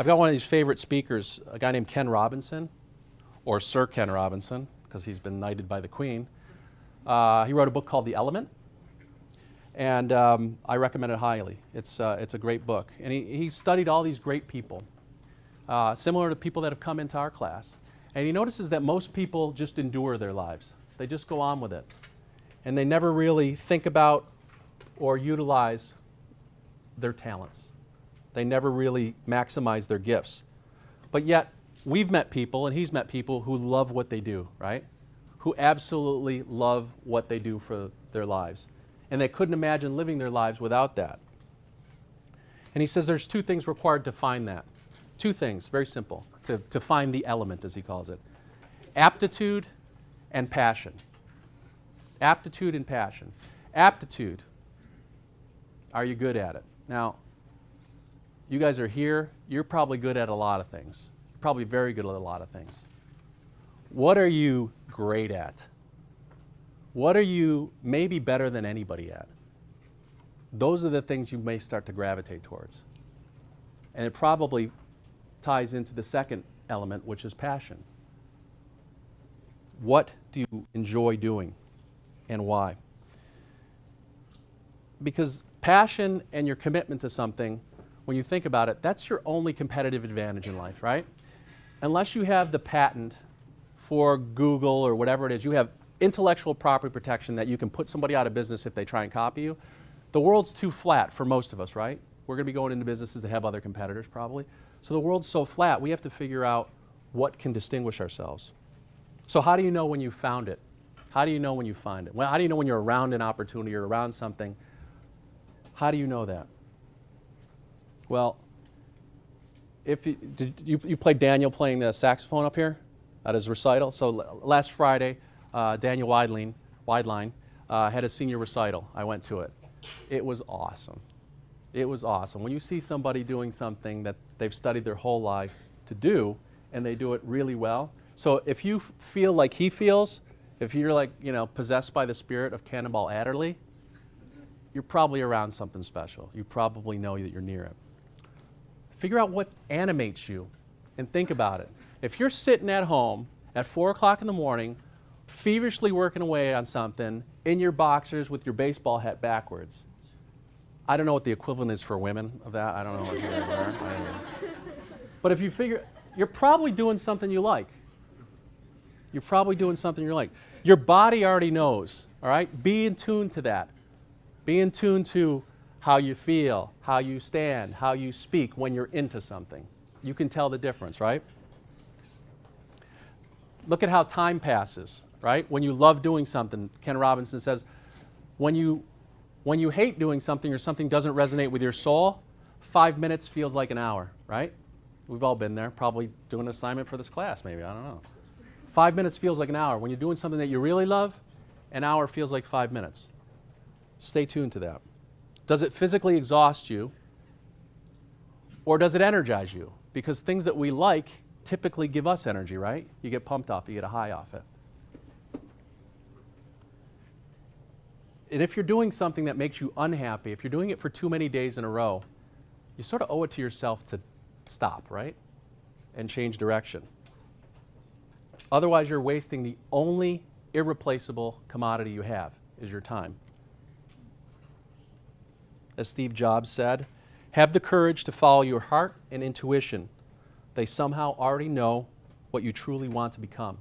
I've got one of these favorite speakers, a guy named Ken Robinson, or Sir Ken Robinson, because he's been knighted by the Queen. He wrote a book called The Element, and I recommend it highly. It's a great book. And he studied all these great people, similar to people that have come into our class. And he notices that most people just endure their lives. They just go on with it. And they never really think about or utilize their talents. They never really maximize their gifts. But yet, we've met people, and he's met people who love what they do, right? Who absolutely love what they do for their lives. And they couldn't imagine living their lives without that. And he says there's two things required to find that. Two things, very simple, to find the element, as he calls it. Aptitude and passion. Aptitude and passion. Aptitude. Are you good at it? Now, you guys are here. You're probably good at a lot of things. You're probably very good at a lot of things. What are you great at? What are you maybe better than anybody at? Those are the things you may start to gravitate towards. And it probably ties into the second element, which is passion. What do you enjoy doing and why? Because passion and your commitment to something, when you think about it, that's your only competitive advantage in life, right? Unless you have the patent for Google or whatever it is, you have intellectual property protection that you can put somebody out of business if they try and copy you. The world's too flat for most of us, right? We're going to be going into businesses that have other competitors probably. So the world's so flat, we have to figure out what can distinguish ourselves. So how do you know when you found it? How do you know when you find it? Well, how do you know when you're around an opportunity or around something? How do you know that? Well, if you played Daniel playing the saxophone up here at his recital. So last Friday, Daniel Wideline had a senior recital. I went to it. It was awesome. It was awesome. When you see somebody doing something that they've studied their whole life to do, and they do it really well. So if you feel like he feels, if you're like, possessed by the spirit of Cannonball Adderley, you're probably around something special. You probably know that you're near it. Figure out what animates you and think about it. If you're sitting at home at 4 o'clock in the morning, feverishly working away on something in your boxers with your baseball hat backwards, I don't know what the equivalent is for women of that. I don't know what you guys are. I don't know. But if you figure, you're probably doing something you like. You're probably doing something you like. Your body already knows, all right? Be in tune to that. Be in tune to how you feel, how you stand, how you speak when you're into something. You can tell the difference, right? Look at how time passes, right? When you love doing something, Ken Robinson says, when you hate doing something or something doesn't resonate with your soul, 5 minutes feels like an hour, right? We've all been there, probably doing an assignment for this class maybe, I don't know. 5 minutes feels like an hour. When you're doing something that you really love, an hour feels like 5 minutes. Stay tuned to that. Does it physically exhaust you, or does it energize you? Because things that we like typically give us energy, right? You get pumped off, you get a high off it. And if you're doing something that makes you unhappy, if you're doing it for too many days in a row, you sort of owe it to yourself to stop, right? And change direction. Otherwise, you're wasting the only irreplaceable commodity you have, is your time. As Steve Jobs said, have the courage to follow your heart and intuition. They somehow already know what you truly want to become.